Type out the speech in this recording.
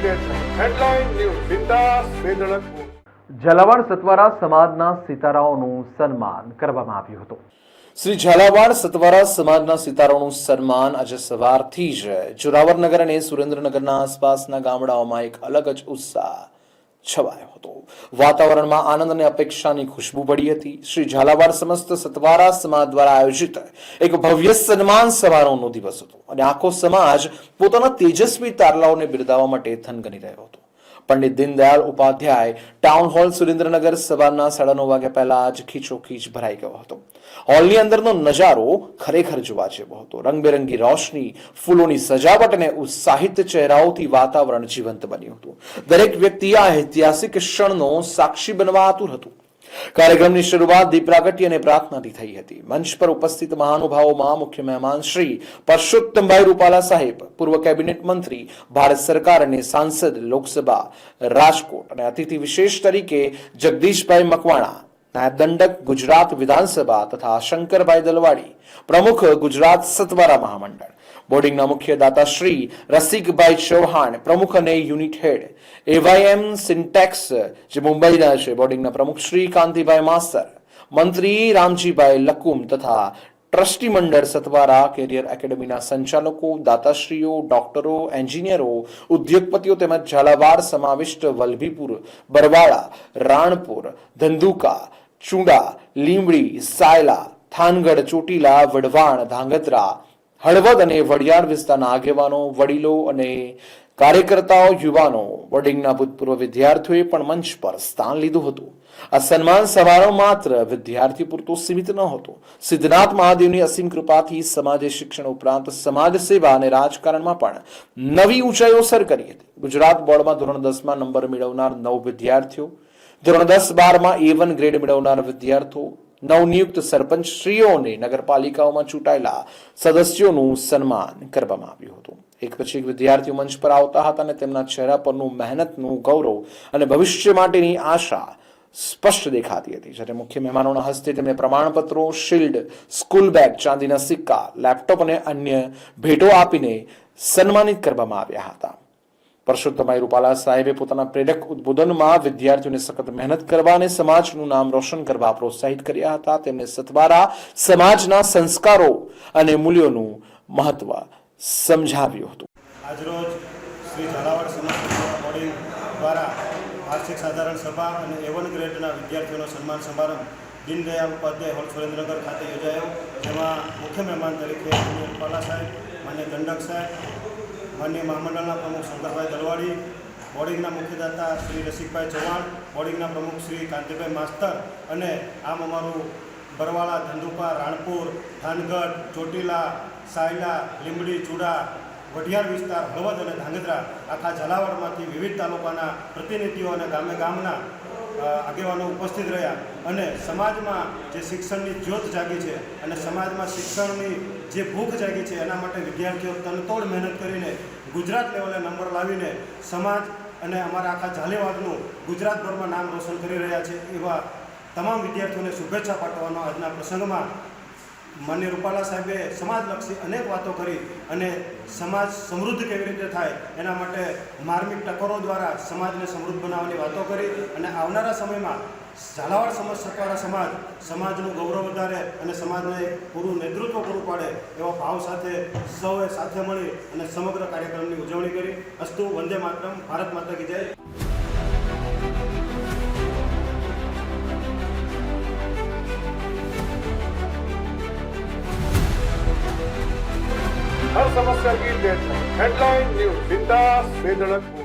Headline news બિંદાસ બેધડક. ઝાલાવાડ સતવારા સમાજના સિતારાઓનું સન્માન કરવામાં આવ્યું હતું. શ્રી ઝાલાવાડ સતવારા સમાજના સિતારાઓનું સન્માન આજે સવારથી જ જોરાવરનગર અને સુરેન્દ્રનગરના આસપાસના ગામડાઓમાં એક અલગ જ ઉત્સાહ છવાયો હતો. વાતાવરણમાં આનંદ અને અપેક્ષાની ખુશ્બુ પડી હતી. શ્રી ઝાલાવાડ સમસ્ત સતવારા સમાજ દ્વારા આયોજિત એક ભવ્ય સન્માન સમારોહનો દિવસ હતો અને આખો સમાજ પોતાના તેજસ્વી તારલાઓને બિરદાવવા માટે થનગની રહ્યો હતો. પંડિત દીનદયાળ ઉપાધ્યાય ટાઉન હોલ સુરેન્દ્રનગર સવારના 9:30 વાગ્યા પહેલા જ ખીચોખીચ ભરાઈ ગયો હતો. હોલની અંદરનો નજારો ખરેખર જોવા જેવો હતો. રંગબેરંગી રોશની, ફૂલોની સજાવટ અને ઉત્સાહિત ચહેરાઓથી વાતાવરણ જીવંત બન્યું હતું. દરેક વ્યક્તિ આ ઐતિહાસિક ક્ષણનો સાક્ષી બનવા આતુર હતું. કાર્યક્રમની શરૂઆત દીપ પ્રાગટ્ય અને પ્રાર્થનાથી થઈ હતી. મંચ પર ઉપસ્થિત મહાનુભાવોમાં મુખ્ય મહેમાન શ્રી પરસોત્તમભાઈ રૂપાલા સાહેબ, પૂર્વ કેબિનેટ મંત્રી, ભારત સરકાર અને સાંસદ લોકસભા રાજકોટ, અને અતિથિ વિશેષ તરીકે જગદીશભાઈ મકવાણા, નાયબ દંડક ગુજરાત વિધાનસભા તથા શંકરભાઈ દલવાડી, પ્રમુખ ગુજરાત સતવારા મહામંડળ, બોર્ડિંગના મુખ્ય દાતા શ્રી રસિકભાઈ ચૌહાણ, પ્રમુખ અને યુનિટ હેડ એવાયએમ સિન્ટેક્સ જે મુંબઈના છે, બોર્ડિંગના પ્રમુખ શ્રી કાંતિભાઈ માસ્તર, મંત્રી રામજીભાઈ લકુમ તથા ટ્રસ્ટી મંડળ સતવારા કેરિયર એકેડમીના સંચાલકો, દાતાશ્રીઓ, ડોક્ટરો, એન્જિનિયરો, ઉદ્યોગપતિઓ તેમજ ઝાલાવાડ સમાવિષ્ટ વલભીપુર, બરવાળા, રાણપુર, ધંધુકા, ચુંડા, લીંબડી, સાયલા, થાનગઢ, ચોટીલા, વઢવાણ, ધાંગધ્રા, હળવદ અને વડિયાર વિસ્તારના આગેવાનો, વડીલો અને કાર્યકર્તાઓ, યુવાનો, બોર્ડિંગના ભૂતપૂર્વ વિદ્યાર્થીઓએ પણ મંચ પર સ્થાન લીધું હતું. આ સન્માન સમારોહ માત્ર વિદ્યાર્થી પૂરતો સીમિત ન હતો. સિદ્ધનાથ મહાદેવની અસીમ કૃપાથી સમાજે શિક્ષણ ઉપરાંત સમાજ સેવા અને રાજકારણમાં પણ નવી ઊંચાઈઓ સર કરી હતી. ગુજરાત બોર્ડમાં ધોરણ 10માં નંબર મેળવનાર 9 વિદ્યાર્થીઓ, ધોરણ 10-12માં A1 ગ્રેડ મેળવનાર વિદ્યાર્થીઓ, નવનિયુક્ત સરપંચ શ્રીઓને નગરપાલિકાઓમાં ચૂંટાયેલા સદસ્યોનું સન્માન કરવામાં આવ્યું હતું. એક પછી એક વિદ્યાર્થીઓ મંચ પર આવતા હતા અને તેમના ચહેરા પરનું મહેનતનું ગૌરવ અને ભવિષ્ય માટેની આશા સ્પષ્ટ દેખાતી હતી. જ્યારે મુખ્ય મહેમાનોના હસ્તે તેમને પ્રમાણપત્રો, શિલ્ડ, સ્કૂલ બેગ, ચાંદીના સિક્કા, લેપટોપ અને અન્ય ભેટો આપીને સન્માનિત કરવામાં આવ્યા હતા. પરસોત્તમભાઈ રૂપાલા સાહેબે પોતાના પ્રેરક ઉદ્બોધનમાં વિદ્યાર્થીઓને સખત મહેનત કરવા અને સમાજનું નામ રોશન કરવા પ્રોત્સાહિત કર્યા હતા. તેમને સતવારા સમાજના સંસ્કારો અને મૂલ્યોનું મહત્વ સમજાવ્યું હતું. આજરોજ શ્રી ઝાલાવાડ સમાજ બોર્ડિંગ દ્વારા વાર્ષિક સાધારણ સભા અને A1 ગ્રેડના વિદ્યાર્થીઓનો સન્માન સમારંભ દીનદયાળ ઉપાધ્યાય હોલ સુરેન્દ્રનગર ખાતે યોજાયો. જેમાં મુખ્ય મહેમાન તરીકે રૂપાલા સાહેબ, માન્ય દંડક સાહેબ, માન્ય મહામંડળના પ્રમુખ શંકરભાઈ દલવાડી, બોર્ડિંગના મુખ્ય દાતા શ્રી રસિકભાઈ ચૌહાણ, બોર્ડિંગના પ્રમુખ શ્રી કાંતિભાઈ માસ્તર અને આમ અમારું બરવાળા, ધંધુકા, રાણપુર, થાનગઢ, ચોટીલા, સાયલા, લીંબડી, ચુડા, વઢિયાર વિસ્તાર, હળવદ અને ધાંગધ્રા આખા ઝાલાવાડમાંથી વિવિધ તાલુકાના પ્રતિનિધિઓ અને ગામે ગામના આગેવાનો ઉપસ્થિત રહ્યા અને સમાજમાં જે શિક્ષણની જ્યોત જાગી છે અને સમાજમાં શિક્ષણની જે ભૂખ જાગી છે એના માટે વિદ્યાર્થીઓ તનતોડ મહેનત કરીને ગુજરાત લેવલે નંબર લાવીને સમાજ અને અમારા આખા ઝાલાવાડનું ગુજરાતભરમાં નામ રોશન કરી રહ્યા છે. એવા તમામ વિદ્યાર્થીઓને શુભેચ્છા પાઠવવાનો આજના પ્રસંગમાં માન્ય રૂપાલા સાહેબે સમાજલક્ષી અનેક વાતો કરી અને સમાજ સમૃદ્ધ કેવી રીતે થાય એના માટે માર્મિક ટકોરો દ્વારા સમાજને સમૃદ્ધ બનાવવાની વાતો કરી અને આવનારા સમયમાં ઝાલાવાડ સતવારા સમાજનું ગૌરવ વધારે અને સમાજને પૂરું નેતૃત્વ પૂરું પાડે એવા ભાવ સાથે સૌએ સાથે મળી અને સમગ્ર કાર્યક્રમની ઉજવણી કરી. અસ્તુ, વંદે માતરમ, ભારત માતા કી જય. हर समस्या की हेडलाइन न्यूज बिंदास बेधड़क.